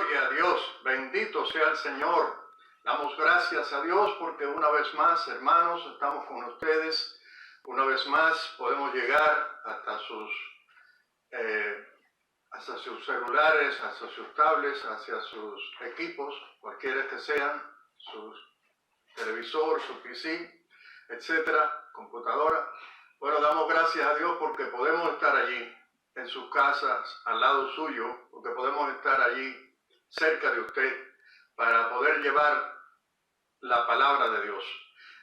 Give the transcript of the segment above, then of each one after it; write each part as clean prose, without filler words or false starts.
Gloria a Dios, bendito sea el Señor. Damos gracias a Dios porque una vez más, hermanos, estamos con ustedes. Una vez más podemos llegar hasta sus celulares, hasta sus tablets, hacia sus equipos, cualquiera que sean, su televisor, su PC, etcétera, computadora. Bueno, damos gracias a Dios porque podemos estar allí en sus casas, al lado suyo, porque podemos estar allí cerca de usted para poder llevar la palabra de Dios.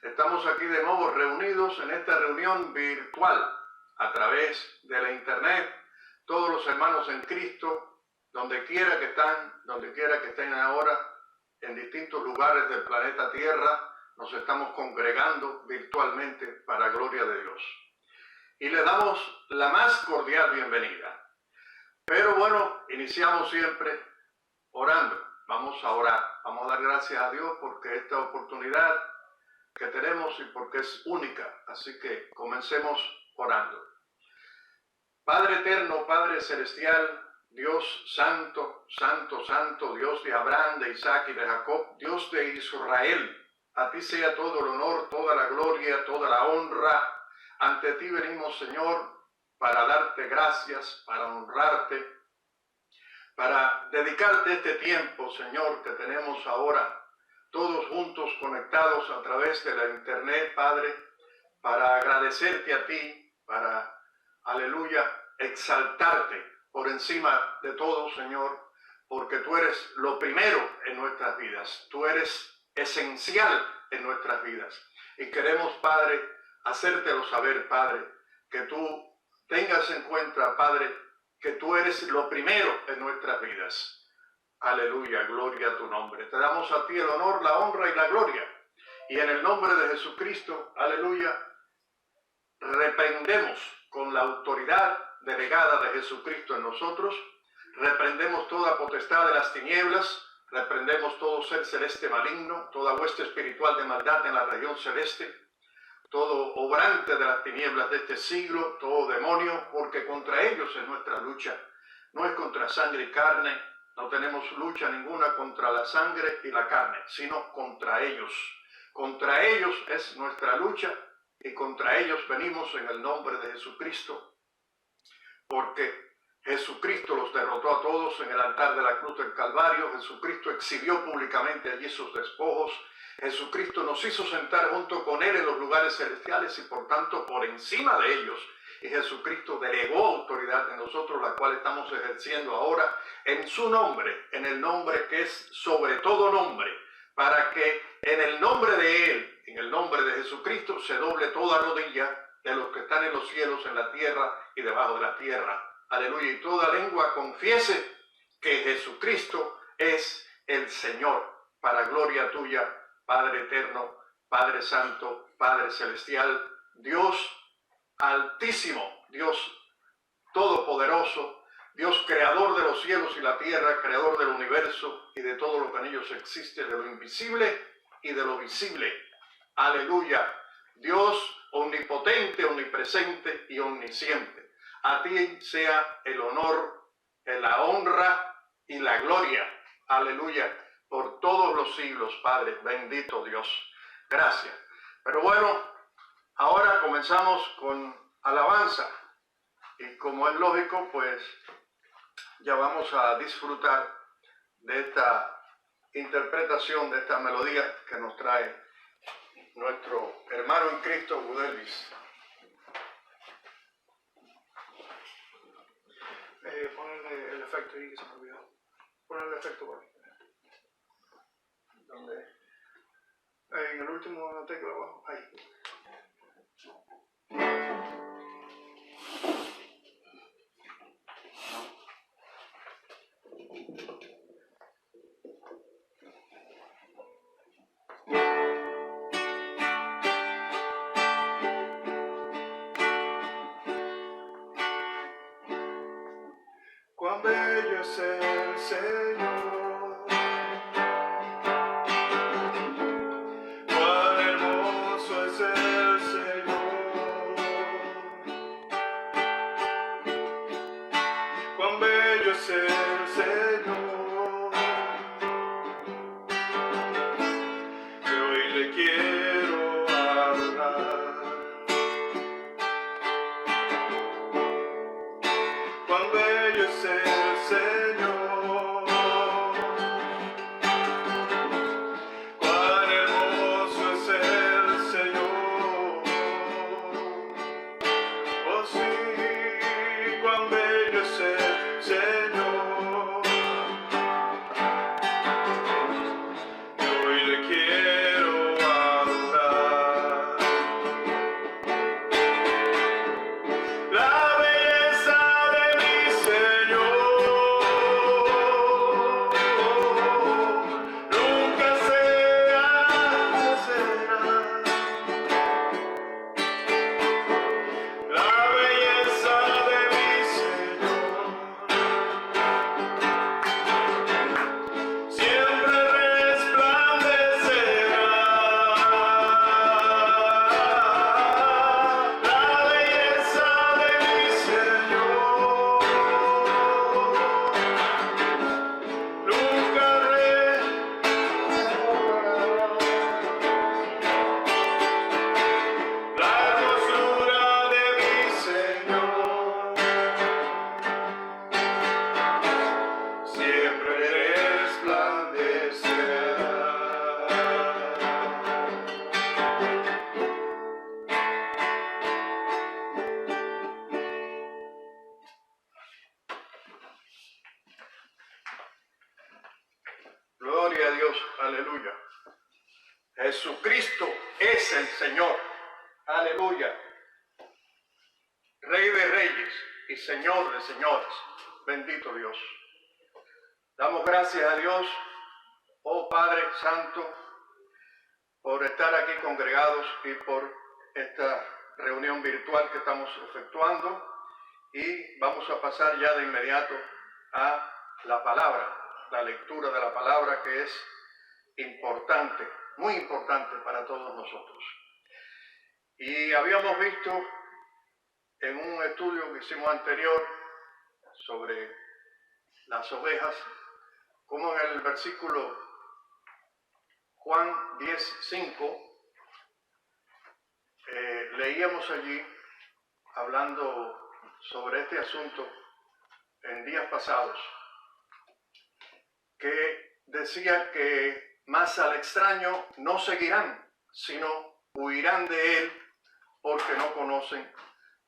Estamos aquí de nuevo reunidos en esta reunión virtual a través de la internet. Todos los hermanos en Cristo, donde quiera que estén ahora, en distintos lugares del planeta Tierra, nos estamos congregando virtualmente para gloria de Dios. Y le damos la más cordial bienvenida. Pero bueno, iniciamos siempre orando. Vamos a orar. Vamos a dar gracias a Dios porque esta oportunidad que tenemos y porque es única. Así que comencemos orando. Padre eterno, Padre celestial, Dios santo, santo, santo, Dios de Abraham, de Isaac y de Jacob, Dios de Israel, a ti sea todo el honor, toda la gloria, toda la honra. Ante ti venimos, Señor, para darte gracias, para honrarte, para dedicarte este tiempo, Señor, que tenemos ahora, todos juntos conectados a través de la internet, Padre, para agradecerte a ti, para, aleluya, exaltarte por encima de todo, Señor, porque tú eres lo primero en nuestras vidas, tú eres esencial en nuestras vidas. Y queremos, Padre, hacértelo saber, Padre, que tú tengas en cuenta, Padre, que tú eres lo primero en nuestras vidas. Aleluya, gloria a tu nombre. Te damos a ti el honor, la honra y la gloria. Y en el nombre de Jesucristo, aleluya, reprendemos con la autoridad delegada de Jesucristo en nosotros, reprendemos toda potestad de las tinieblas, reprendemos todo ser celeste maligno, toda hueste espiritual de maldad en la región celeste, todo obrante de las tinieblas de este siglo, todo demonio, porque contra ellos es nuestra lucha. No es contra sangre y carne, no tenemos lucha ninguna contra la sangre y la carne, sino contra ellos. Contra ellos es nuestra lucha y contra ellos venimos en el nombre de Jesucristo, porque Jesucristo los derrotó a todos en el altar de la cruz del Calvario. Jesucristo exhibió públicamente allí sus despojos. Jesucristo nos hizo sentar junto con Él en los lugares celestiales y por tanto por encima de ellos. Y Jesucristo delegó autoridad en nosotros, la cual estamos ejerciendo ahora en su nombre, en el nombre que es sobre todo nombre, para que en el nombre de Él, en el nombre de Jesucristo, se doble toda rodilla de los que están en los cielos, en la tierra y debajo de la tierra. Aleluya. Y toda lengua confiese que Jesucristo es el Señor, para gloria tuya, Padre eterno, Padre santo, Padre celestial, Dios altísimo, Dios todopoderoso, Dios creador de los cielos y la tierra, creador del universo y de todo lo que en ellos existe, de lo invisible y de lo visible. Aleluya. Dios omnipotente, omnipresente y omnisciente. A ti sea el honor, la honra y la gloria. Aleluya. Por todos los siglos, Padre, bendito Dios. Gracias. Pero bueno, ahora comenzamos con alabanza. Y como es lógico, pues ya vamos a disfrutar de esta interpretación, de esta melodía que nos trae nuestro hermano en Cristo, Gudelvis. Ponerle el efecto ahí que se me olvidó. Ponerle el efecto por ahí. ¿Dónde? En el último tecla abajo. Ahí. Cuán bello es el Señor, cuán hermoso es el Señor. Gloria a Dios, aleluya. Jesucristo es el Señor, aleluya. Rey de reyes y Señor de señores, bendito Dios. Damos gracias a Dios, oh Padre Santo, por estar aquí congregados y por esta reunión virtual que estamos efectuando. Y vamos a pasar ya de inmediato a la palabra, la lectura de la palabra, que es importante, muy importante para todos nosotros. Y habíamos visto en un estudio que hicimos anterior sobre las ovejas, como en el versículo Juan 10:5, leíamos allí, hablando sobre este asunto en días pasados, que decía que más al extraño no seguirán, sino huirán de él, porque no conocen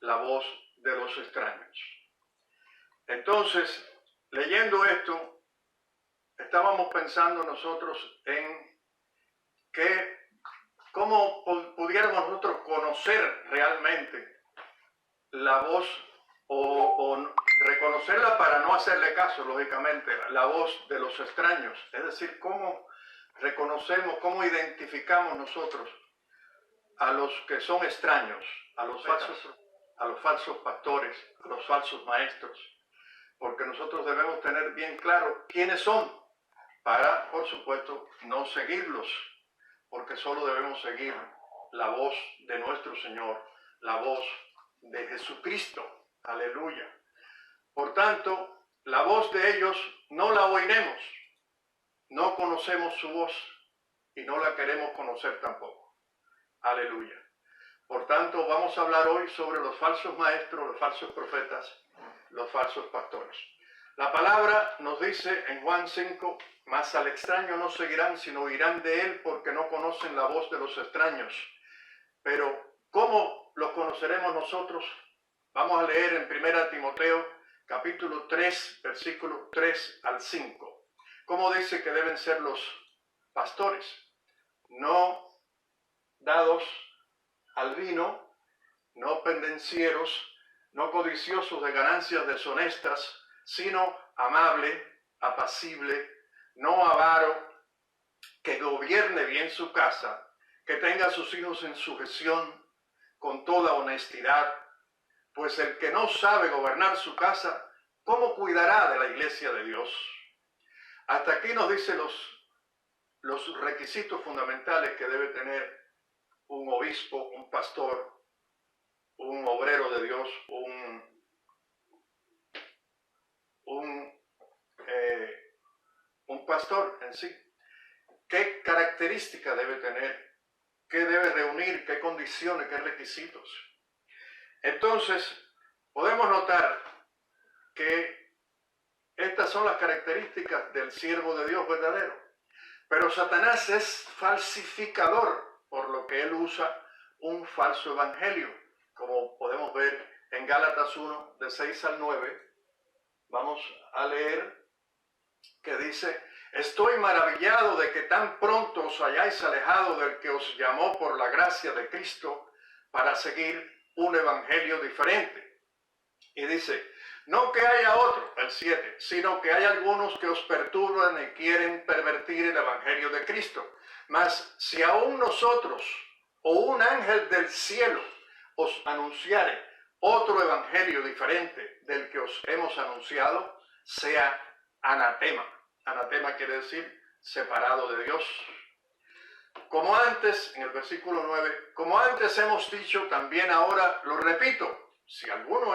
la voz de los extraños. Entonces, leyendo esto, estábamos pensando nosotros en cómo pudiéramos nosotros conocer realmente la voz o reconocerla para no hacerle caso, lógicamente, la voz de los extraños. Es decir, cómo reconocemos, cómo identificamos nosotros a los que son extraños, a los falsos pastores, a los falsos maestros, porque nosotros debemos tener bien claro quiénes son para, por supuesto, no seguirlos, porque solo debemos seguir la voz de nuestro Señor, la voz de Jesucristo. Aleluya. Por tanto, la voz de ellos no la oiremos, no conocemos su voz y no la queremos conocer tampoco. Aleluya. Por tanto, vamos a hablar hoy sobre los falsos maestros, los falsos profetas, los falsos pastores. La palabra nos dice en Juan 5, mas al extraño no seguirán, sino oirán de él, porque no conocen la voz de los extraños. Pero, ¿cómo los conoceremos nosotros? Vamos a leer en 1 Timoteo, capítulo 3, versículo 3 al 5. ¿Cómo dice que deben ser los pastores? No dados al vino, no pendencieros, no codiciosos de ganancias deshonestas, sino amable, apacible, no avaro, que gobierne bien su casa, que tenga a sus hijos en sujeción con toda honestidad, pues el que no sabe gobernar su casa, ¿cómo cuidará de la iglesia de Dios? Hasta aquí nos dice los requisitos fundamentales que debe tener un obispo, un pastor, un obrero de Dios, un pastor en sí. ¿Qué características debe tener? ¿Qué debe reunir? ¿Qué condiciones? ¿Qué requisitos? Entonces, podemos notar que estas son las características del siervo de Dios verdadero. Pero Satanás es falsificador, por lo que él usa un falso evangelio, como podemos ver en Gálatas 1, de 6 al 9. Vamos a leer que dice: estoy maravillado de que tan pronto os hayáis alejado del que os llamó por la gracia de Cristo para seguir un evangelio diferente. Y dice: no que haya otro, el 7, sino que hay algunos que os perturban y quieren pervertir el evangelio de Cristo. Mas si aún nosotros o un ángel del cielo os anunciare otro evangelio diferente del que os hemos anunciado, sea anatema. Anatema quiere decir separado de Dios. Como antes, en el versículo 9, como antes hemos dicho, también ahora lo repito, si alguno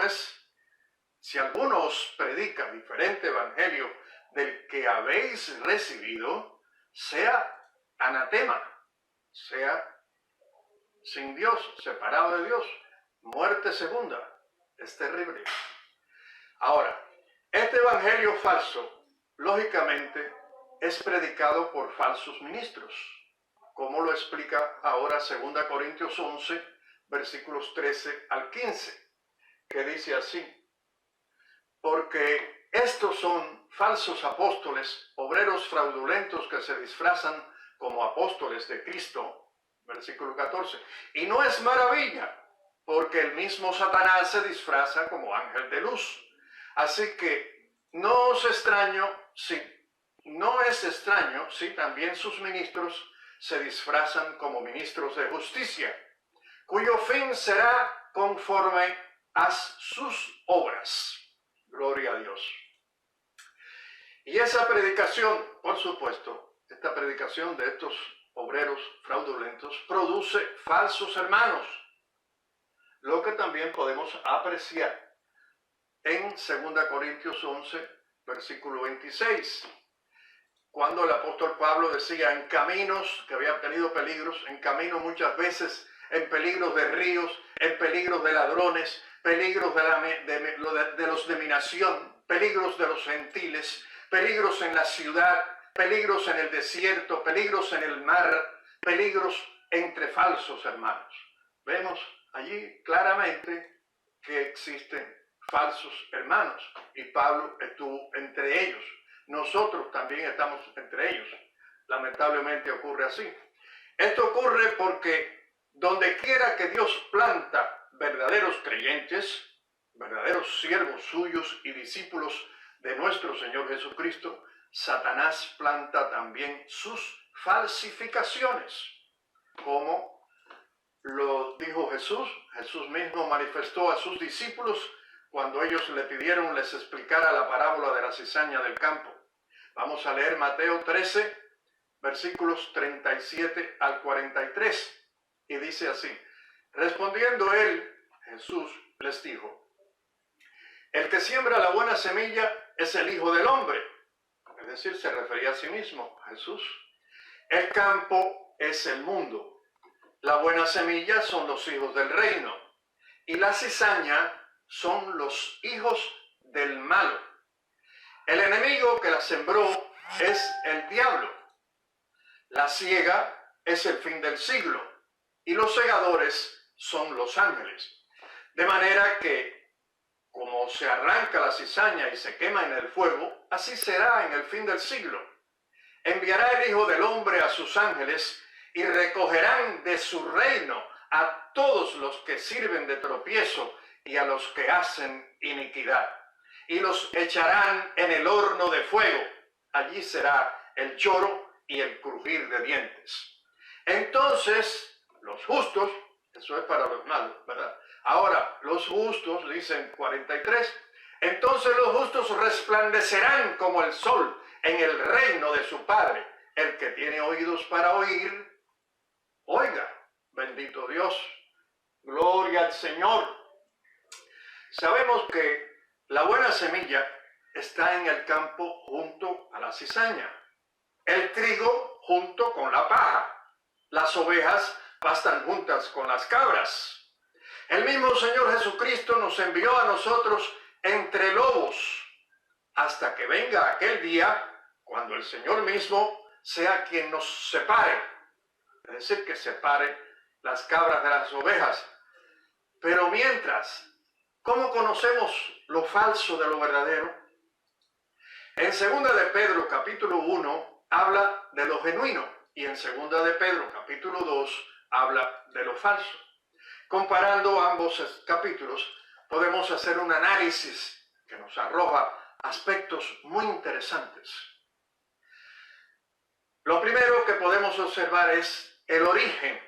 os predica diferente evangelio del que habéis recibido, sea anatema, sea sin Dios, separado de Dios, muerte segunda. Es terrible. Ahora, este evangelio falso, lógicamente, es predicado por falsos ministros, como lo explica ahora 2 Corintios 11, versículos 13 al 15, que dice así: porque Estos son falsos apóstoles, obreros fraudulentos que se disfrazan como apóstoles de Cristo, versículo 14. Y no es maravilla, porque el mismo Satanás se disfraza como ángel de luz. Así que no es extraño si también sus ministros se disfrazan como ministros de justicia, cuyo fin será conforme a sus obras. Gloria a Dios. Y esa predicación, por supuesto, esta predicación de estos obreros fraudulentos produce falsos hermanos, lo que también podemos apreciar en 2 Corintios 11, versículo 26, cuando el apóstol Pablo decía en caminos, que había tenido peligros, en camino muchas veces, en peligros de ríos, en peligros de ladrones, peligros de los de mi nación, peligros de los gentiles, peligros en la ciudad, peligros en el desierto, peligros en el mar, peligros entre falsos hermanos. Vemos allí claramente que existen falsos hermanos y Pablo estuvo entre ellos. Nosotros también estamos entre ellos. Lamentablemente ocurre así. Esto ocurre porque donde quiera que Dios planta verdaderos creyentes, verdaderos siervos suyos y discípulos de nuestro Señor Jesucristo, Satanás planta también sus falsificaciones. Como lo dijo Jesús, Jesús mismo manifestó a sus discípulos cuando ellos le pidieron les explicara la parábola de la cizaña del campo. Vamos a leer Mateo 13, versículos 37 al 43. Y dice así: respondiendo él, Jesús les dijo: el que siembra la buena semilla es el Hijo del Hombre. Es decir, se refería a sí mismo, a Jesús. El campo es el mundo. La buena semilla son los hijos del reino. Y la cizaña son los hijos del malo. El enemigo que la sembró es el diablo. La siega es el fin del siglo. Y los segadores son los ángeles. De manera que, como se arranca la cizaña y se quema en el fuego, así será en el fin del siglo. Enviará el Hijo del Hombre a sus ángeles y recogerán de su reino a todos los que sirven de tropiezo y a los que hacen iniquidad. Y los echarán en el horno de fuego. Allí será el lloro y el crujir de dientes. Entonces, los justos, eso es para los malos, ¿verdad? Ahora, los justos, dicen 43, entonces los justos resplandecerán como el sol en el reino de su Padre. El que tiene oídos para oír, oiga. Bendito Dios. Gloria al Señor. Sabemos que la buena semilla está en el campo junto a la cizaña. El trigo junto con la paja. Las ovejas pastan juntas con las cabras. El mismo Señor Jesucristo nos envió a nosotros entre lobos, hasta que venga aquel día cuando el Señor mismo sea quien nos separe. Es decir, que separe las cabras de las ovejas. Pero mientras, ¿cómo conocemos lo falso de lo verdadero? En 2 de Pedro capítulo 1 habla de lo genuino y en 2 de Pedro capítulo 2 habla de lo falso. Comparando ambos capítulos, podemos hacer un análisis que nos arroja aspectos muy interesantes. Lo primero que podemos observar es el origen,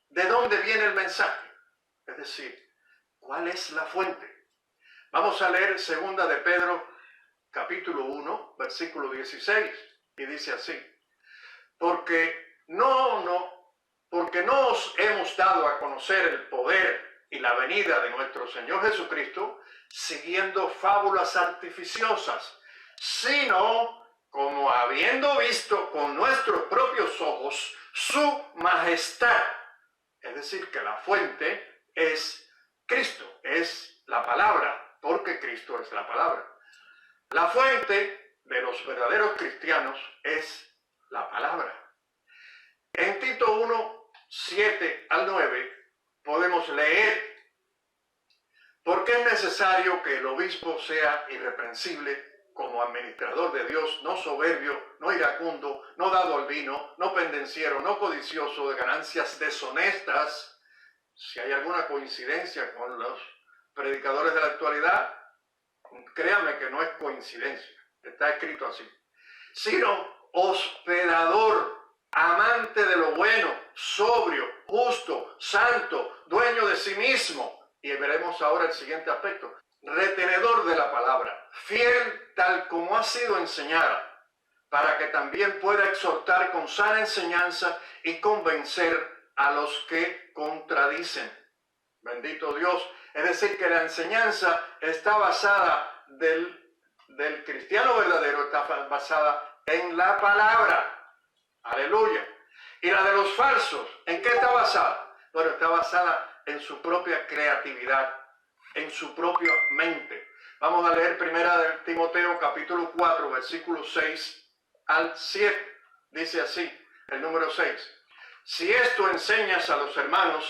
de dónde viene el mensaje, es decir, ¿cuál es la fuente? Vamos a leer 2 de Pedro, capítulo 1, versículo 16, y dice así: porque no os hemos dado a conocer el poder y la venida de nuestro Señor Jesucristo siguiendo fábulas artificiosas, sino como habiendo visto con nuestros propios ojos su majestad. Es decir, que la fuente es Cristo, es la palabra, porque Cristo es la palabra. La fuente de los verdaderos cristianos es la palabra. En Tito 1, 7 al 9 podemos leer: porque es necesario que el obispo sea irreprensible, como administrador de Dios, no soberbio, no iracundo, no dado al vino, no pendenciero, no codicioso de ganancias deshonestas. Si hay alguna coincidencia con los predicadores de la actualidad, créame que no es coincidencia, está escrito así. Sino hospedador, amante de lo bueno, sobrio, justo, santo, dueño de sí mismo. Y veremos ahora el siguiente aspecto. Retenedor de la palabra, fiel tal como ha sido enseñada, para que también pueda exhortar con sana enseñanza y convencer a los que contradicen. Bendito Dios. Es decir, que la enseñanza está basada del cristiano verdadero, está basada en la palabra. Aleluya. Y la de los falsos, ¿en qué está basada? Bueno, está basada en su propia creatividad, en su propia mente. Vamos a leer primera de Timoteo capítulo 4, versículos 6 al 7. Dice así, el número 6. Si esto enseñas a los hermanos,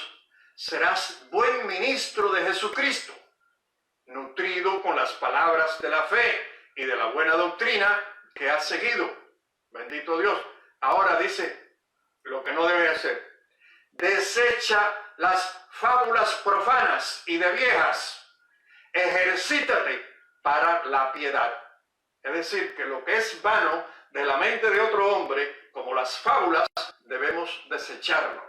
serás buen ministro de Jesucristo, nutrido con las palabras de la fe y de la buena doctrina que has seguido. Bendito Dios. Ahora dice lo que no debe hacer. Desecha las fábulas profanas y de viejas. Ejercítate para la piedad. Es decir, que lo que es vano de la mente de otro hombre, como las fábulas, debemos desecharlo.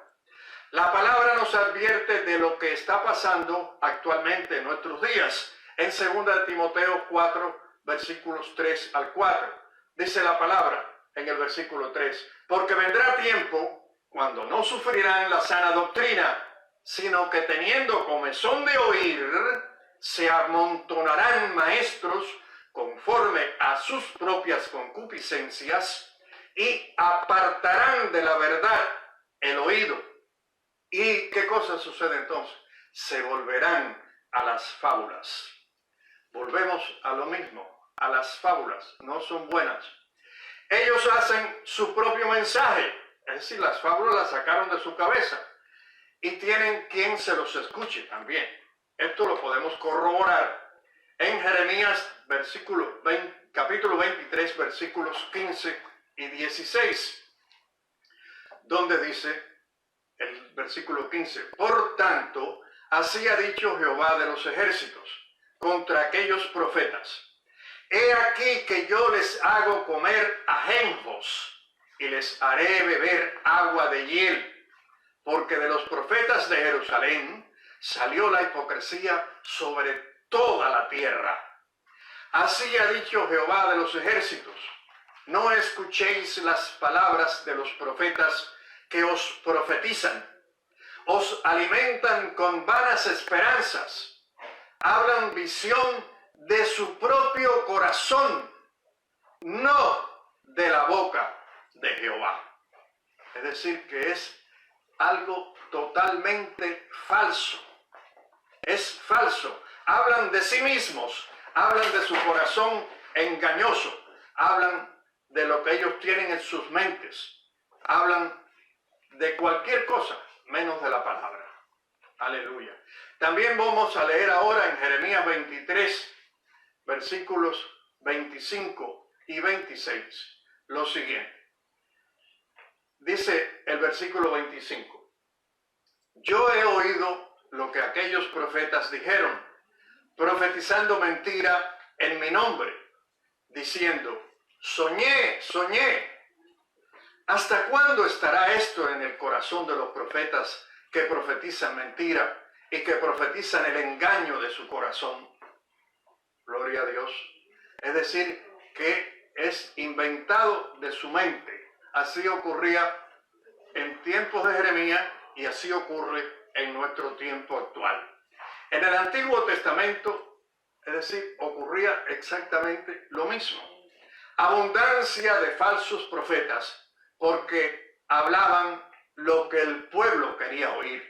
La palabra nos advierte de lo que está pasando actualmente en nuestros días. En 2 Timoteo 4, versículos 3 al 4. Dice la palabra en el versículo 3. Porque vendrá tiempo cuando no sufrirán la sana doctrina, sino que teniendo comezón de oír, se amontonarán maestros conforme a sus propias concupiscencias y apartarán de la verdad el oído. ¿Y qué cosa sucede entonces? Se volverán a las fábulas. Volvemos a lo mismo, a las fábulas, no son buenas. Ellos hacen su propio mensaje, es decir, las fábulas las sacaron de su cabeza y tienen quien se los escuche también. Esto lo podemos corroborar en Jeremías capítulo 23, versículos 15 y 16, donde dice el versículo 15, por tanto, así ha dicho Jehová de los ejércitos contra aquellos profetas. He aquí que yo les hago comer ajenjos y les haré beber agua de hiel, porque de los profetas de Jerusalén salió la hipocresía sobre toda la tierra. Así ha dicho Jehová de los ejércitos, no escuchéis las palabras de los profetas que os profetizan, os alimentan con vanas esperanzas, hablan visión de su propio corazón, no de la boca de Jehová. Es decir, que es algo totalmente falso. Es falso. Hablan de sí mismos, hablan de su corazón engañoso, hablan de lo que ellos tienen en sus mentes, hablan de cualquier cosa menos de la palabra. Aleluya. También vamos a leer ahora en Jeremías 23, versículos 25 y 26, lo siguiente. Dice el versículo 25, yo he oído lo que aquellos profetas dijeron, profetizando mentira en mi nombre, diciendo, soñé, soñé. ¿Hasta cuándo estará esto en el corazón de los profetas que profetizan mentira y que profetizan el engaño de su corazón? Gloria a Dios. Es decir, que es inventado de su mente. Así ocurría en tiempos de Jeremías y así ocurre en nuestro tiempo actual. En el Antiguo Testamento, es decir, ocurría exactamente lo mismo. Abundancia de falsos profetas, porque hablaban lo que el pueblo quería oír.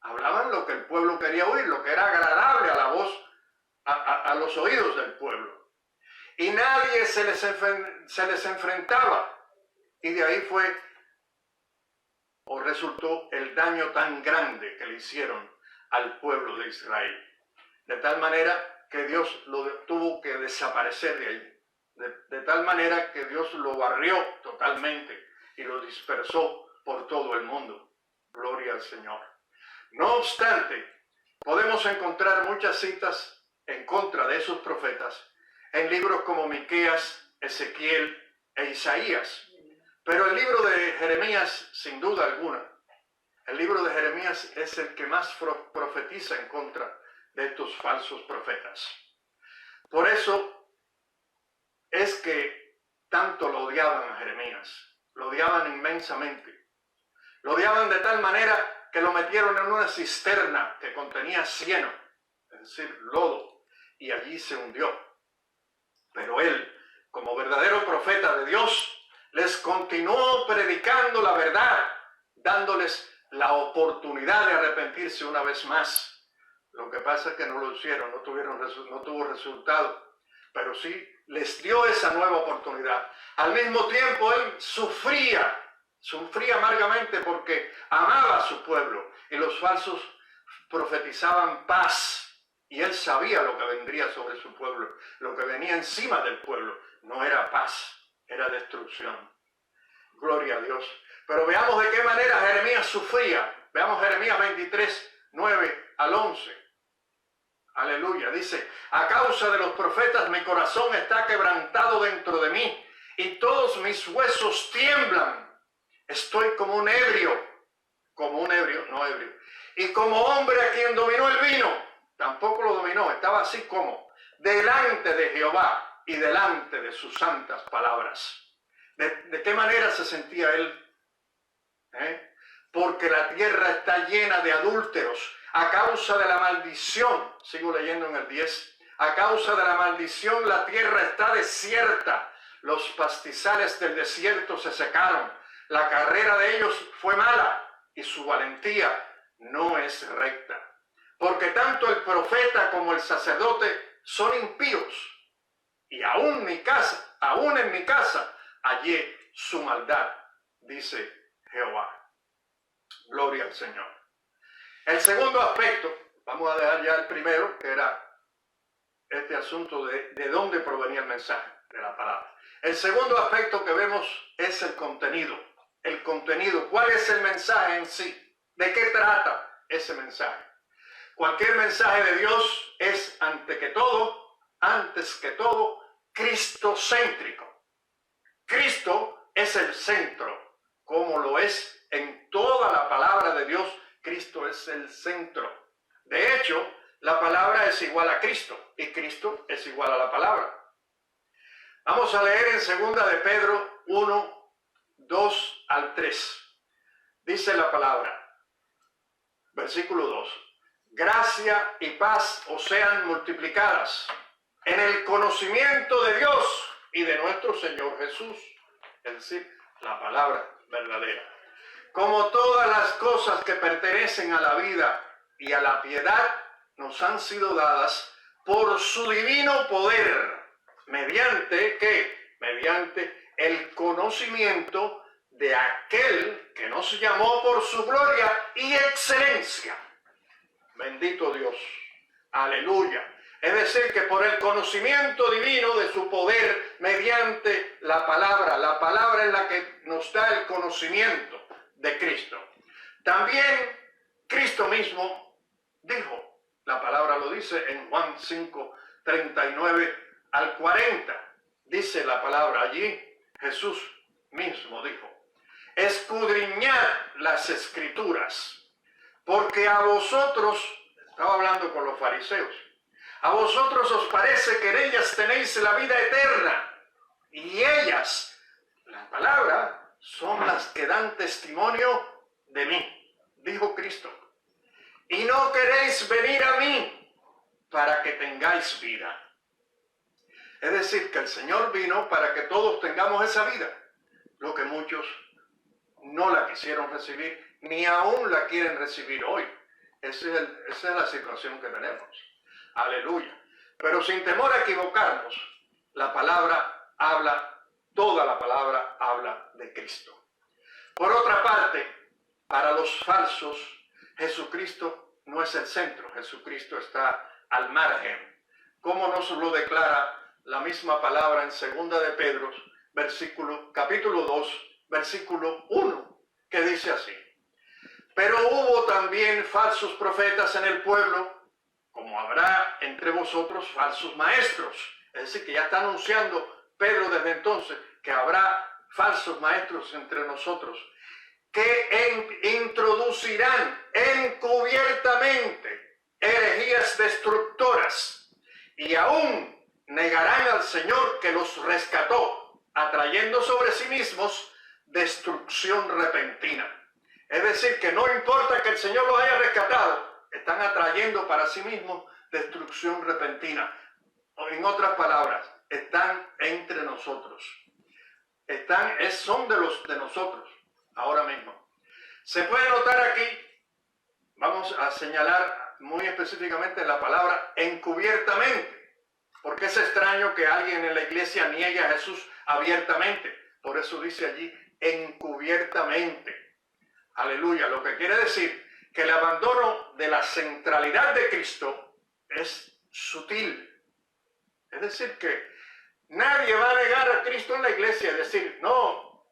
Hablaban lo que el pueblo quería oír, lo que era agradable a la voz, a los oídos del pueblo. Y nadie se les enfrentaba. Y de ahí fue o resultó el daño tan grande que le hicieron al pueblo de Israel. De tal manera que Dios lo tuvo que desaparecer de ahí. De tal manera que Dios lo barrió totalmente y lo dispersó por todo el mundo. Gloria al Señor. No obstante, podemos encontrar muchas citas en contra de esos profetas en libros como Miqueas, Ezequiel e Isaías. Pero el libro de Jeremías, sin duda alguna, el libro de Jeremías es el que más profetiza en contra de estos falsos profetas. Por eso es que tanto lo odiaban a Jeremías, lo odiaban inmensamente. Lo odiaban de tal manera que lo metieron en una cisterna que contenía cieno, es decir, lodo, y allí se hundió. Pero él, como verdadero profeta de Dios, les continuó predicando la verdad, dándoles la oportunidad de arrepentirse una vez más. Lo que pasa es que no lo hicieron, no tuvo resultado, pero sí les dio esa nueva oportunidad. Al mismo tiempo él sufría amargamente porque amaba a su pueblo, y los falsos profetizaban paz, y él sabía lo que vendría sobre su pueblo. Lo que venía encima del pueblo no era paz, era destrucción. Gloria a Dios. Pero veamos de qué manera Jeremías sufría. Veamos Jeremías 23, 9 al 11. Aleluya. Dice: a causa de los profetas mi corazón está quebrantado dentro de mí, y todos mis huesos tiemblan. Estoy como un ebrio, no ebrio, y como hombre a quien dominó el vino. Tampoco lo dominó, estaba así como delante de Jehová y delante de sus santas palabras. ¿De qué manera se sentía él? Porque la tierra está llena de adúlteros. A causa de la maldición, sigo leyendo en el 10, a causa de la maldición la tierra está desierta. Los pastizales del desierto se secaron. La carrera de ellos fue mala y su valentía no es recta. Porque tanto el profeta como el sacerdote son impíos. Y aún en mi casa, hallé su maldad, dice Jehová. Gloria al Señor. El segundo aspecto, vamos a dejar ya el primero, que era este asunto de dónde provenía el mensaje de la palabra. El segundo aspecto que vemos es el contenido. El contenido, ¿cuál es el mensaje en sí? ¿De qué trata ese mensaje? Cualquier mensaje de Dios es antes que todo, cristocéntrico. Cristo es el centro, como lo es en toda la palabra de Dios. Cristo es el centro. De hecho, la palabra es igual a Cristo y Cristo es igual a la palabra. Vamos a leer en 2 de Pedro 1, 2 al 3. Dice la palabra, versículo 2. Gracia y paz os sean multiplicadas en el conocimiento de Dios y de nuestro Señor Jesús, es decir, la palabra verdadera. Como todas las cosas que pertenecen a la vida y a la piedad nos han sido dadas por su divino poder, mediante el conocimiento de aquel que nos llamó por su gloria y excelencia. Bendito Dios. Aleluya. Es decir, que por el conocimiento divino de su poder, mediante la palabra es la que nos da el conocimiento de Cristo. También Cristo mismo dijo, la palabra lo dice en Juan 5, 39 al 40. Dice la palabra allí, Jesús mismo dijo, escudriñad las Escrituras, porque a vosotros, estaba hablando con los fariseos, a vosotros os parece que en ellas tenéis la vida eterna, y ellas, la palabra, son las que dan testimonio de mí, dijo Cristo. Y no queréis venir a mí para que tengáis vida. Es decir, que el Señor vino para que todos tengamos esa vida, lo que muchos no la quisieron recibir, ni aún la quieren recibir hoy. Esa es la situación que tenemos. Aleluya. Pero sin temor a equivocarnos, la palabra habla, toda la palabra habla de Cristo. Por otra parte, para los falsos, Jesucristo no es el centro. Jesucristo está al margen. como nos lo declara la misma palabra en segunda de Pedro, capítulo 2, versículo 1, que dice así: pero hubo también falsos profetas en el pueblo, como habrá entre vosotros falsos maestros. Es decir, que ya está anunciando Pedro desde entonces que habrá falsos maestros entre nosotros, que introducirán encubiertamente herejías destructoras y aún negarán al Señor que los rescató, atrayendo sobre sí mismos destrucción repentina. Es decir, que no importa que el Señor los haya rescatado, están atrayendo para sí mismos destrucción repentina. O en otras palabras, están entre nosotros. Son de nosotros ahora mismo. Se puede notar aquí, vamos a señalar muy específicamente la palabra encubiertamente, porque es extraño que alguien en la iglesia niegue a Jesús abiertamente. Por eso dice allí encubiertamente. Aleluya. Lo que quiere decir que el abandono de la centralidad de Cristo es sutil. Es decir, que nadie va a negar a Cristo en la iglesia. Es decir, no,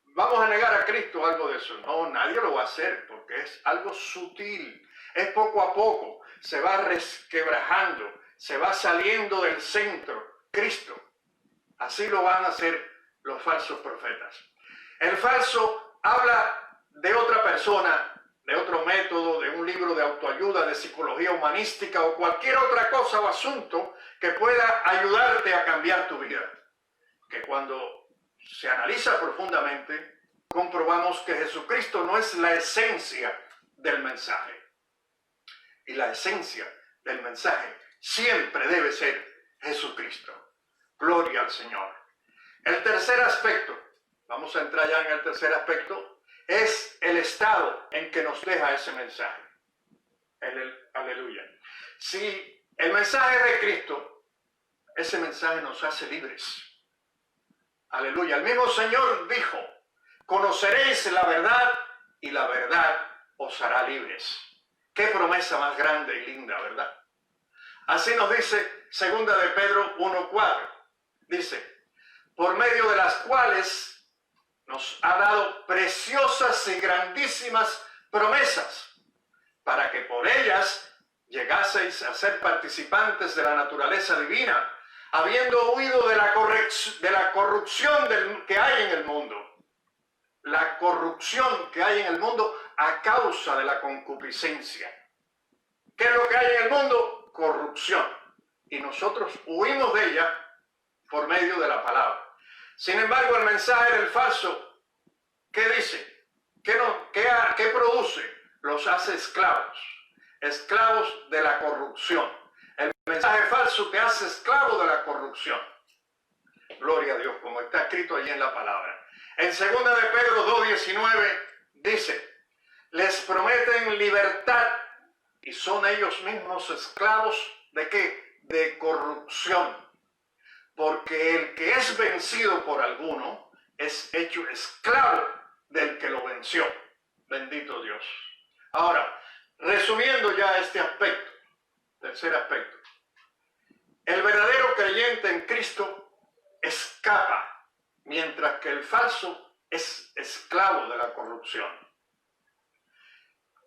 vamos a negar a Cristo, algo de eso. No, nadie lo va a hacer porque es algo sutil. Es poco a poco. Se va resquebrajando. Se va saliendo del centro. Cristo. Así lo van a hacer los falsos profetas. El falso habla de otra persona, de otro método, de un libro de autoayuda, de psicología humanística o cualquier otra cosa o asunto que pueda ayudarte a cambiar tu vida. Que cuando se analiza profundamente, comprobamos que Jesucristo no es la esencia del mensaje. Y la esencia del mensaje siempre debe ser Jesucristo. Gloria al Señor. El tercer aspecto, vamos a entrar ya en el tercer aspecto, es el estado en que nos deja ese mensaje. Aleluya. Si el mensaje de Cristo, ese mensaje nos hace libres. Aleluya. El mismo Señor dijo: conoceréis la verdad y la verdad os hará libres. Qué promesa más grande y linda, ¿verdad? Así nos dice segunda de Pedro 1:4. Dice: por medio de las cuales nos ha dado preciosas y grandísimas promesas, para que por ellas llegaseis a ser participantes de la naturaleza divina, habiendo huido de la corrupción que hay en el mundo. La corrupción que hay en el mundo a causa de la concupiscencia. ¿Qué es lo que hay en el mundo? Corrupción. Y nosotros huimos de ella por medio de la palabra. Sin embargo, el mensaje del falso, ¿qué dice? ¿Qué produce? Los hace esclavos. Esclavos de la corrupción. El mensaje falso te hace esclavo de la corrupción. Gloria a Dios, como está escrito allí en la palabra. En 2 de Pedro 2:19 dice: les prometen libertad y son ellos mismos esclavos ¿de qué? De corrupción. Porque el que es vencido por alguno es hecho esclavo del que lo venció. Bendito Dios. Ahora, resumiendo ya este aspecto, tercer aspecto. El verdadero creyente en Cristo escapa, mientras que el falso es esclavo de la corrupción.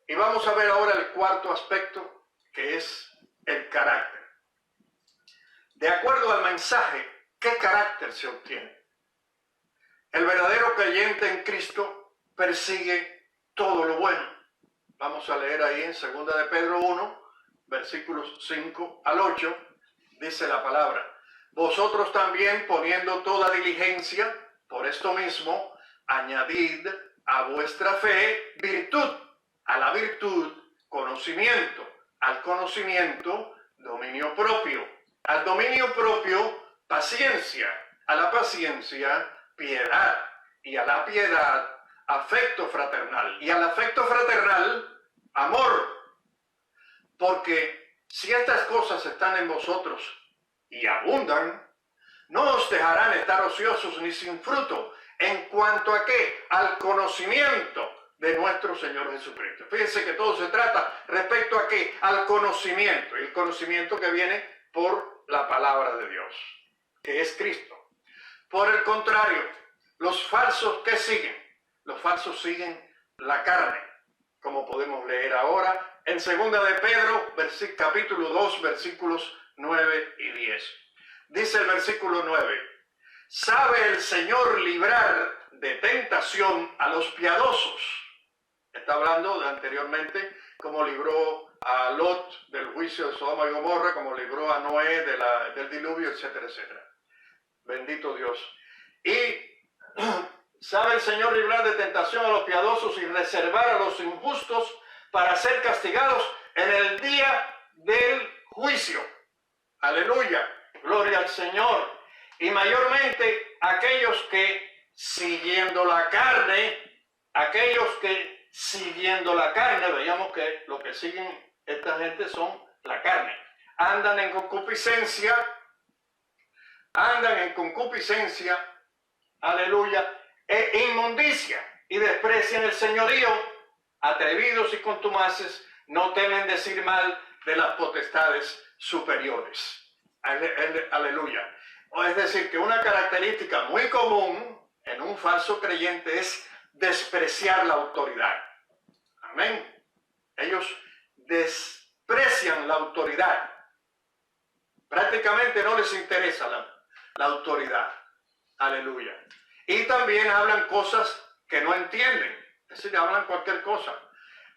Y vamos a ver ahora el cuarto aspecto, que es el carácter. De acuerdo al mensaje, ¿qué carácter se obtiene? El verdadero creyente en Cristo persigue todo lo bueno. Vamos a leer ahí en 2 de Pedro 1, versículos 5 al 8, dice la palabra: vosotros también, poniendo toda diligencia, por esto mismo, añadid a vuestra fe virtud, a la virtud conocimiento, al conocimiento dominio propio, al dominio propio paciencia, a la paciencia piedad, y a la piedad afecto fraternal, y al afecto fraternal amor. Porque si estas cosas están en vosotros y abundan, no os dejarán estar ociosos ni sin fruto. ¿En cuanto a qué? Al conocimiento de nuestro Señor Jesucristo. Fíjense que todo se trata respecto a qué, al conocimiento, el conocimiento que viene por la palabra de Dios, que es Cristo. Por el contrario, los falsos, ¿qué siguen? Los falsos siguen la carne, como podemos leer ahora en 2 de Pedro, capítulo 2, versículos 9 y 10. Dice el versículo 9, ¿sabe el Señor librar de tentación a los piadosos? Está hablando de anteriormente cómo libró a Lot del juicio de Sodoma y Gomorra, como libró a Noé del diluvio, etcétera, etcétera. Bendito Dios. Y sabe el Señor librar de tentación a los piadosos y reservar a los injustos para ser castigados en el día del juicio. Aleluya, gloria al Señor. Y mayormente aquellos que siguiendo la carne, veíamos que lo que siguen esta gente son la carne. Andan en concupiscencia, aleluya, e inmundicia, y desprecian el señorío, atrevidos y contumaces, no temen decir mal de las potestades superiores. Aleluya. Es decir, que una característica muy común en un falso creyente es despreciar la autoridad. Amén. Ellos desprecian la autoridad. Prácticamente no les interesa la autoridad. Aleluya. Y también hablan cosas que no entienden. Es decir, hablan cualquier cosa.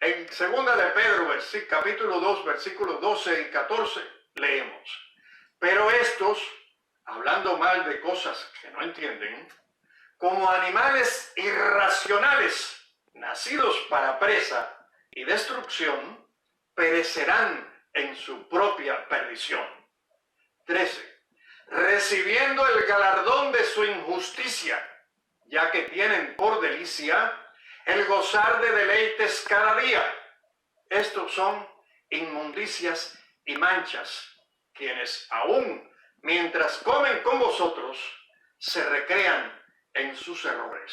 En 2 de Pedro, capítulo 2, versículos 12 y 14, leemos. Pero estos, hablando mal de cosas que no entienden, como animales irracionales, nacidos para presa y destrucción, perecerán en su propia perdición. 13. Recibiendo el galardón de su injusticia, ya que tienen por delicia el gozar de deleites cada día. Estos son inmundicias y manchas, quienes aún mientras comen con vosotros se recrean en sus errores.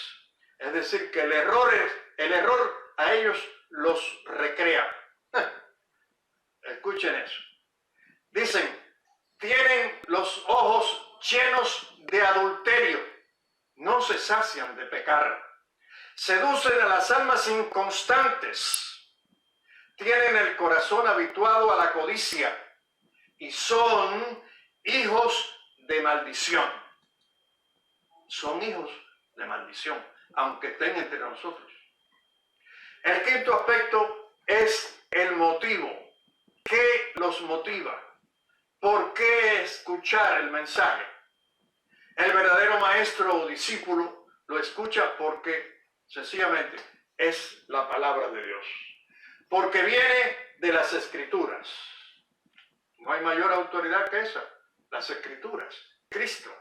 Es decir, que el error a ellos los recrea. Escuchen eso. Dicen, tienen los ojos llenos de adulterio, no se sacian de pecar, seducen a las almas inconstantes, tienen el corazón habituado a la codicia y son hijos de maldición. Son hijos de maldición, aunque estén entre nosotros. El quinto aspecto es el motivo. ¿Qué los motiva? ¿Por qué escuchar el mensaje? El verdadero maestro o discípulo lo escucha porque sencillamente es la palabra de Dios. Porque viene de las Escrituras. No hay mayor autoridad que esa. Las Escrituras. Cristo.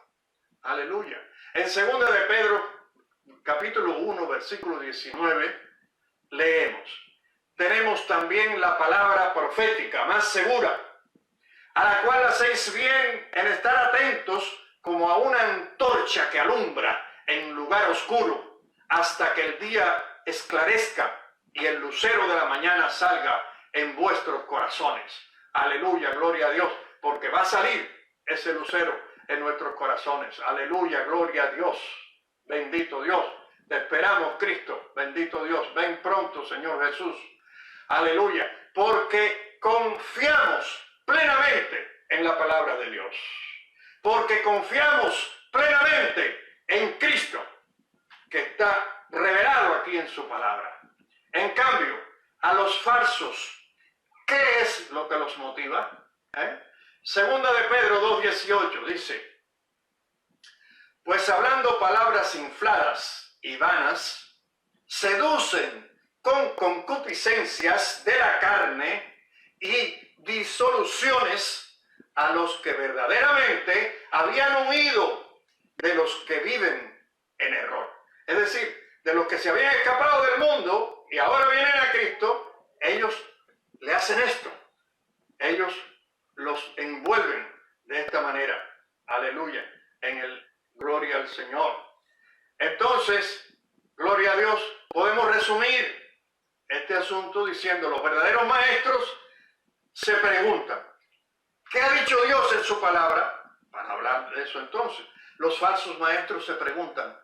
Aleluya. En 2 de Pedro, capítulo 1, versículo 19, leemos. Tenemos también la palabra profética más segura, a la cual hacéis bien en estar atentos como a una antorcha que alumbra en lugar oscuro, hasta que el día esclarezca y el lucero de la mañana salga en vuestros corazones. Aleluya, gloria a Dios, porque va a salir ese lucero en nuestros corazones. Aleluya, gloria a Dios. Bendito Dios. Te esperamos, Cristo. Bendito Dios. Ven pronto, Señor Jesús. Aleluya. Porque confiamos plenamente en la palabra de Dios. Porque confiamos plenamente en Cristo, que está revelado aquí en su palabra. En cambio, a los falsos, ¿qué es lo que los motiva? Segunda de Pedro 2:18 dice, pues hablando palabras infladas y vanas, seducen con concupiscencias de la carne y disoluciones a los que verdaderamente habían huido de los que viven en error. Es decir, de los que se habían escapado del mundo y ahora vienen a Cristo, ellos le hacen esto. Ellos los envuelven de esta manera. Aleluya. En el gloria al Señor. Entonces, gloria a Dios, podemos resumir este asunto diciendo, los verdaderos maestros se preguntan, ¿qué ha dicho Dios en su palabra? Para hablar de eso entonces, los falsos maestros se preguntan,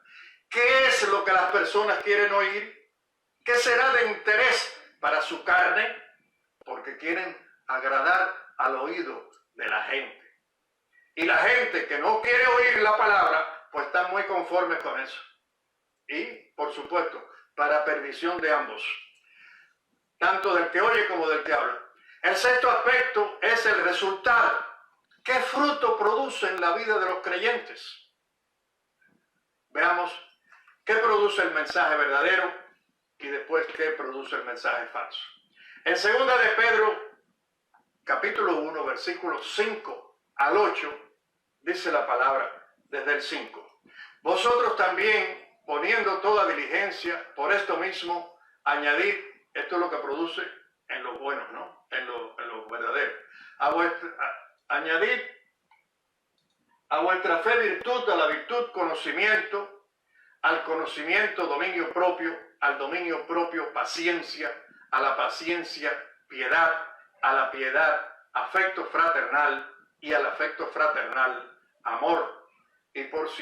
¿qué es lo que las personas quieren oír? ¿Qué será de interés para su carne? Porque quieren agradar al oído de la gente. Y la gente que no quiere oír la palabra, pues están muy conformes con eso. Y, por supuesto, para perdición de ambos, tanto del que oye como del que habla. El sexto aspecto es el resultado. ¿Qué fruto produce en la vida de los creyentes? Veamos qué produce el mensaje verdadero y después qué produce el mensaje falso. En 2 de Pedro, capítulo 1, versículos 5 al 8, dice la palabra desde el 5. Vosotros también, poniendo toda diligencia, por esto mismo, añadid, esto es lo que produce en los buenos, ¿no? En los verdaderos. Añadid a vuestra fe virtud, a la virtud conocimiento, al conocimiento dominio propio, al dominio propio paciencia, a la paciencia piedad, a la piedad afecto fraternal y al afecto fraternal amor. Y porque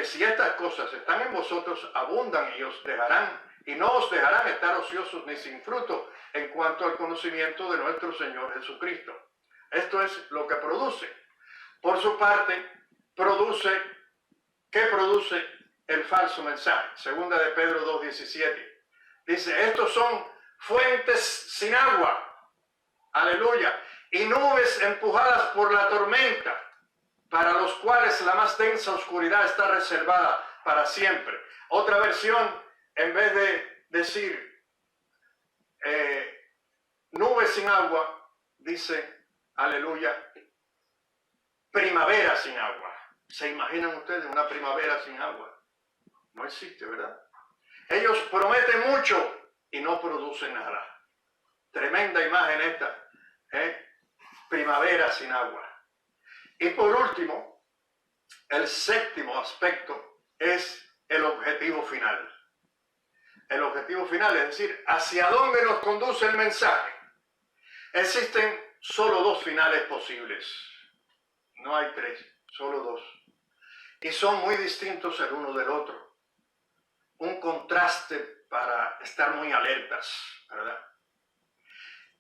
si estas cosas están en vosotros, abundan y no os dejarán estar ociosos ni sin fruto en cuanto al conocimiento de nuestro Señor Jesucristo. Esto es lo que produce. Por su parte, ¿qué produce el falso mensaje? Segunda de Pedro 2:17. Dice, estos son fuentes sin agua, aleluya, y nubes empujadas por la tormenta, para los cuales la más densa oscuridad está reservada para siempre. Otra versión, en vez de decir nubes sin agua, dice, aleluya, primavera sin agua. ¿Se imaginan ustedes una primavera sin agua? No existe, ¿verdad? Ellos prometen mucho y no producen nada. Tremenda imagen esta, primavera sin agua. Y por último, el séptimo aspecto es el objetivo final. El objetivo final, es decir, hacia dónde nos conduce el mensaje. Existen solo dos finales posibles. No hay tres, solo dos. Y son muy distintos el uno del otro. Un contraste para estar muy alertas, ¿verdad?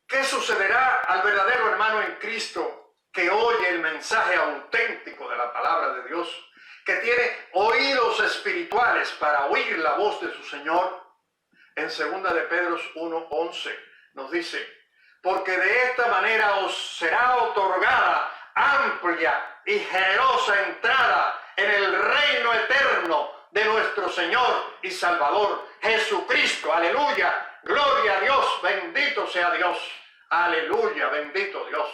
¿Qué sucederá al verdadero hermano en Cristo que oye el mensaje auténtico de la palabra de Dios, que tiene oídos espirituales para oír la voz de su Señor? En 2 de Pedro 1:11 nos dice, porque de esta manera os será otorgada amplia y generosa entrada en el reino eterno de nuestro Señor y Salvador Jesucristo. Aleluya, gloria a Dios, bendito sea Dios. Aleluya, bendito Dios.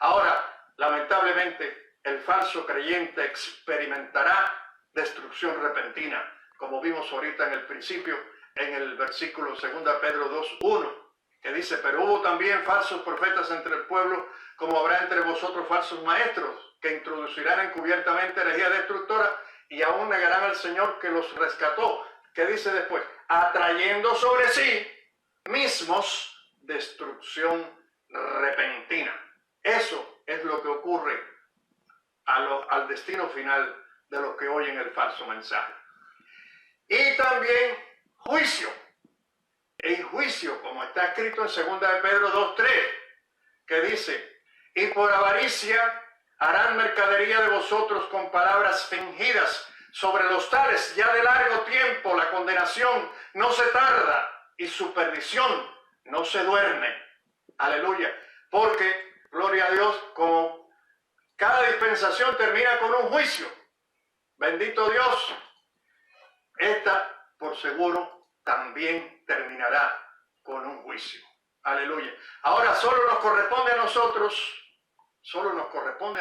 Ahora, lamentablemente, el falso creyente experimentará destrucción repentina, como vimos ahorita en el principio, en el versículo 2 Pedro 2:1, que dice, pero hubo también falsos profetas entre el pueblo, como habrá entre vosotros falsos maestros, que introducirán encubiertamente herejía destructora, y aún negarán al Señor que los rescató. ¿Qué dice después? Atrayendo sobre sí mismos destrucción repentina. Eso es lo que ocurre al destino final de los que oyen el falso mensaje. Y también juicio. El juicio, como está escrito en 2 de Pedro 2:3, que dice, y por avaricia harán mercadería de vosotros con palabras fingidas. Sobre los tales ya de largo tiempo la condenación no se tarda y su perdición no se duerme. Aleluya. Porque, gloria a Dios, como cada dispensación termina con un juicio. Bendito Dios. Esta, por seguro, también terminará con un juicio. Aleluya. Ahora solo nos corresponde a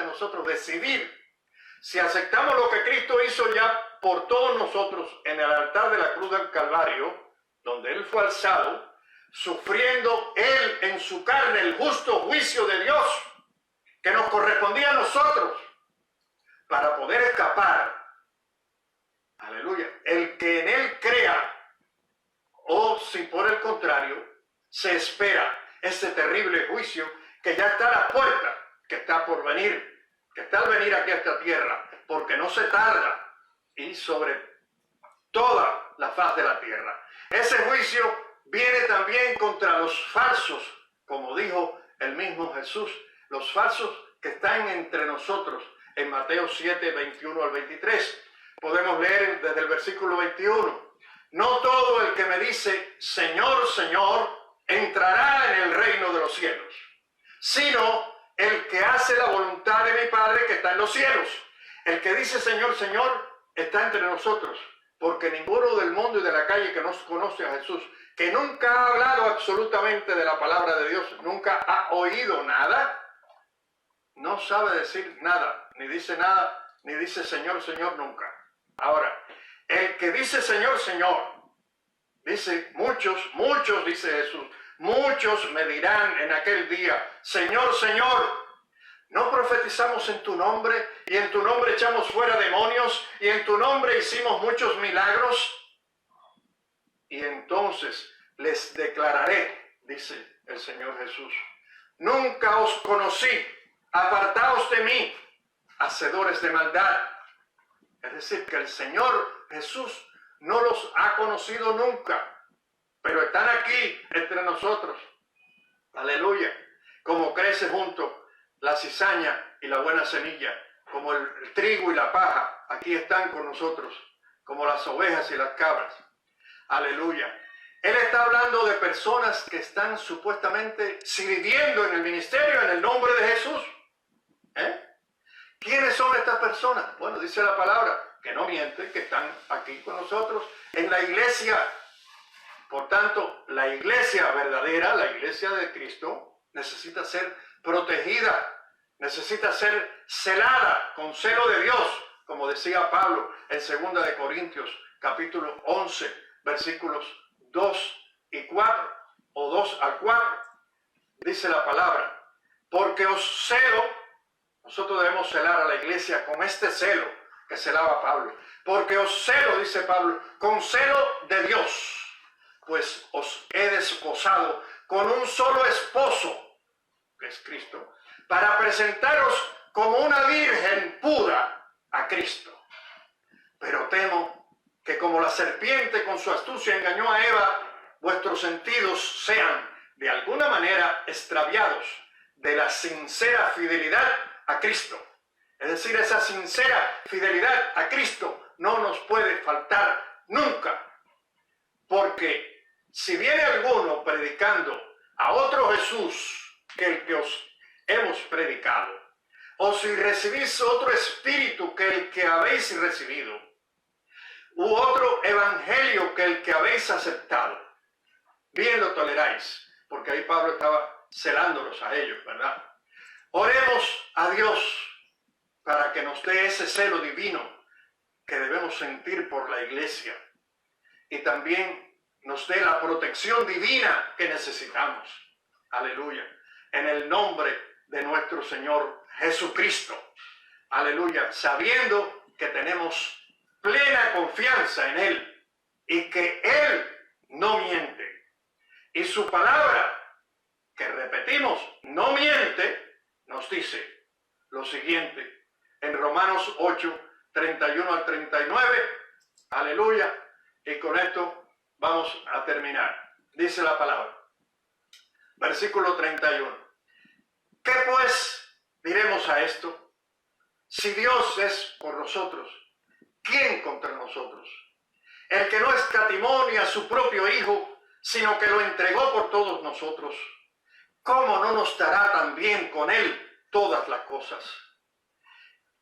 nosotros decidir si aceptamos lo que Cristo hizo ya por todos nosotros en el altar de la cruz del Calvario, donde Él fue alzado, sufriendo Él en su carne el justo juicio de Dios que nos correspondía a nosotros para poder escapar. Aleluya. El que en Él crea por el contrario, se espera ese terrible juicio que ya está a la puerta, que está por venir, que está al venir aquí a esta tierra, porque no se tarda, y sobre toda la faz de la tierra. Ese juicio viene también contra los falsos, como dijo el mismo Jesús, los falsos que están entre nosotros, en Mateo 7, 21 al 23. Podemos leer desde el versículo 21. No todo el que me dice, Señor, Señor, entrará en el reino de los cielos, sino el que hace la voluntad de mi Padre que está en los cielos. El que dice, Señor, Señor, está entre nosotros, porque ninguno del mundo y de la calle que no conoce a Jesús, que nunca ha hablado absolutamente de la palabra de Dios, nunca ha oído nada, no sabe decir nada, ni dice Señor, Señor nunca. Ahora, el que dice Señor, Señor, dice muchos, dice Jesús, muchos me dirán en aquel día, Señor, Señor, ¿no profetizamos en tu nombre y en tu nombre echamos fuera demonios y en tu nombre hicimos muchos milagros? Y entonces les declararé, dice el Señor Jesús, nunca os conocí, apartaos de mí, hacedores de maldad. Es decir, que el Señor Jesús no los ha conocido nunca, pero están aquí entre nosotros. Aleluya. Como crece junto la cizaña y la buena semilla, como el trigo y la paja, aquí están con nosotros, como las ovejas y las cabras. Aleluya. Él está hablando de personas que están supuestamente sirviendo en el ministerio en el nombre de Jesús. ¿Quiénes son estas personas? Bueno, dice la palabra, que no mienten, que están aquí con nosotros en la iglesia. Por tanto, la iglesia verdadera, la iglesia de Cristo, necesita ser protegida, necesita ser celada con celo de Dios, como decía Pablo en 2 de Corintios, capítulo 11, versículos 2 y 4, o 2 al 4, dice la palabra, porque os celo. Nosotros debemos celar a la iglesia con este celo que celaba Pablo. Porque os celo, dice Pablo, con celo de Dios, pues os he desposado con un solo esposo, que es Cristo, para presentaros como una virgen pura a Cristo. Pero temo que como la serpiente con su astucia engañó a Eva, vuestros sentidos sean de alguna manera extraviados de la sincera fidelidad a Cristo. Es decir, esa sincera fidelidad a Cristo no nos puede faltar nunca. Porque si viene alguno predicando a otro Jesús que el que os hemos predicado, o si recibís otro espíritu que el que habéis recibido, u otro evangelio que el que habéis aceptado, bien lo toleráis, porque ahí Pablo estaba celándolos a ellos, ¿verdad? Oremos a Dios para que nos dé ese celo divino que debemos sentir por la iglesia y también nos dé la protección divina que necesitamos. Aleluya. En el nombre de nuestro Señor Jesucristo. Aleluya. Sabiendo que tenemos plena confianza en Él y que Él no miente. Y su palabra, que repetimos, no miente, nos dice lo siguiente en Romanos 8, 31 al 39. Aleluya. Y con esto vamos a terminar. Dice la palabra. Versículo 31. ¿Qué pues diremos a esto? Si Dios es por nosotros, ¿quién contra nosotros? El que no escatimó ni a su propio Hijo, sino que lo entregó por todos nosotros, ¿cómo no nos dará también con Él todas las cosas?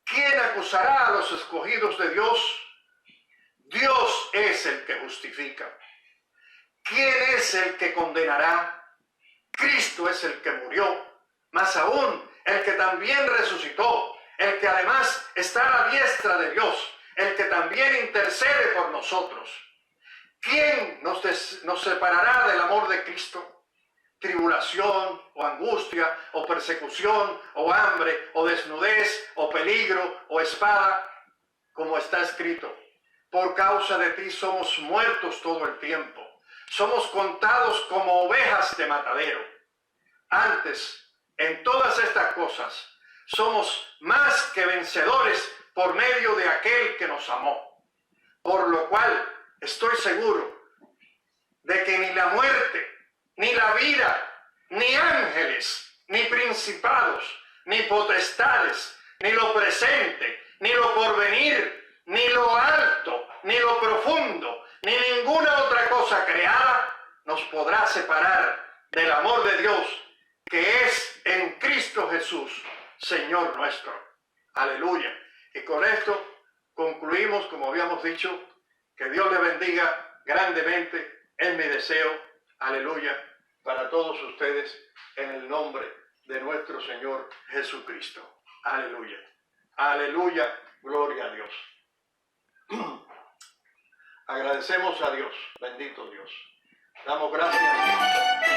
¿Quién acusará a los escogidos de Dios? Dios es el que justifica. ¿Quién es el que condenará? Cristo es el que murió, más aún el que también resucitó, el que además está a la diestra de Dios, el que también intercede por nosotros. ¿Quién nos separará del amor de Cristo? Tribulación, o angustia, o persecución, o hambre, o desnudez, o peligro, o espada, como está escrito. Por causa de ti somos muertos todo el tiempo, Somos contados como ovejas de matadero. Antes, en todas estas cosas, somos más que vencedores por medio de aquel que nos amó. Por lo cual, estoy seguro de que ni la muerte, ni la vida, ni ángeles, ni principados, ni potestades, ni lo presente, ni lo porvenir, ni lo alto, ni lo profundo, ni ninguna otra cosa creada nos podrá separar del amor de Dios que es en Cristo Jesús, Señor nuestro. Aleluya. Y con esto concluimos, como habíamos dicho, que Dios le bendiga grandemente. Es mi deseo, aleluya, para todos ustedes en el nombre de nuestro Señor Jesucristo. Aleluya. Aleluya. Gloria a Dios. Agradecemos a Dios. Bendito Dios. Damos gracias.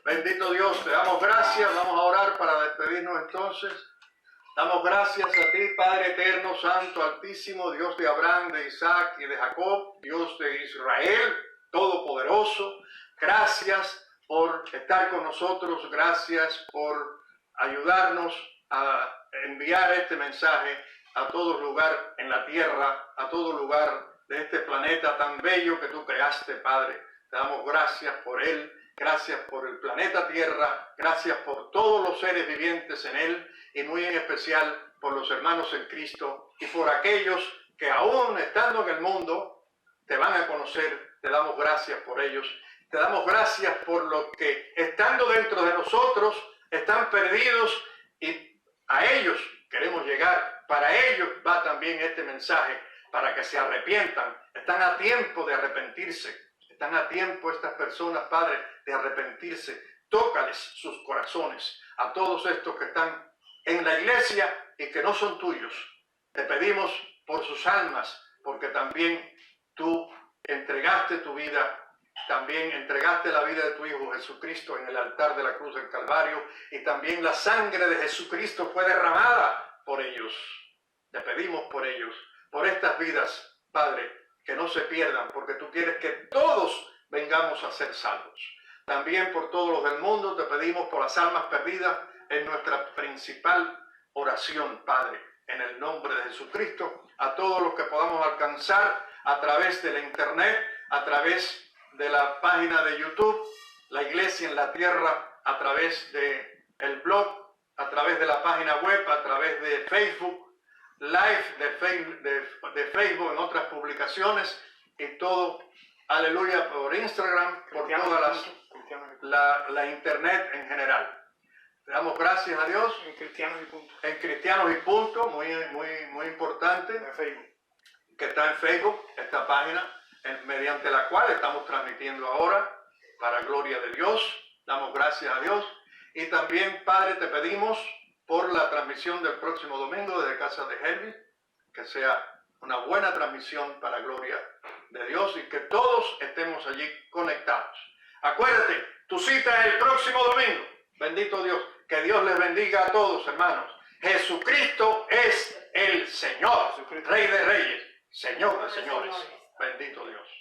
Bendito Dios, te damos gracias. Vamos a orar para despedirnos entonces. Damos gracias a ti, Padre eterno, santo, altísimo, Dios de Abraham, de Isaac y de Jacob, Dios de Israel, todopoderoso. Gracias por estar con nosotros, gracias por ayudarnos a enviar este mensaje a todo lugar en la tierra, a todo lugar de este planeta tan bello que tú creaste, Padre. Te damos gracias por él. Gracias por el planeta Tierra, gracias por todos los seres vivientes en él y muy en especial por los hermanos en Cristo y por aquellos que aún estando en el mundo te van a conocer. Te damos gracias por ellos. Te damos gracias por los que estando dentro de nosotros están perdidos y a ellos queremos llegar. Para ellos va también este mensaje, para que se arrepientan. Están a tiempo de arrepentirse. Están a tiempo estas personas, Padre, de arrepentirse. Tócales sus corazones a todos estos que están en la iglesia y que no son tuyos. Te pedimos por sus almas, porque también tú entregaste tu vida, también entregaste la vida de tu Hijo Jesucristo en el altar de la cruz del Calvario, y también la sangre de Jesucristo fue derramada por ellos. Te pedimos por ellos, por estas vidas, Padre, que no se pierdan, porque tú quieres que todos vengamos a ser salvos. También por todos los del mundo te pedimos por las almas perdidas en nuestra principal oración, Padre, en el nombre de Jesucristo, a todos los que podamos alcanzar a través de la internet, a través de la página de YouTube, La Iglesia en la Tierra, a través de el blog, a través de la página web, a través de Facebook, live de Facebook, en otras publicaciones y todo, aleluya, por Instagram, por toda la internet en general. Le damos gracias a Dios. En Cristianos y Punto. En Cristianos y Punto, muy importante, En Facebook. que está en Facebook, esta página, mediante la cual estamos transmitiendo ahora, para gloria de Dios. Damos gracias a Dios. Y también, Padre, te pedimos por la transmisión del próximo domingo desde casa de Helvi, que sea una buena transmisión para gloria de Dios y que todos estemos allí conectados. Acuérdate, tu cita es el próximo domingo. Bendito Dios. Que Dios les bendiga a todos, hermanos. Jesucristo es el Señor, Rey de Reyes, Señor de señores. Bendito Dios.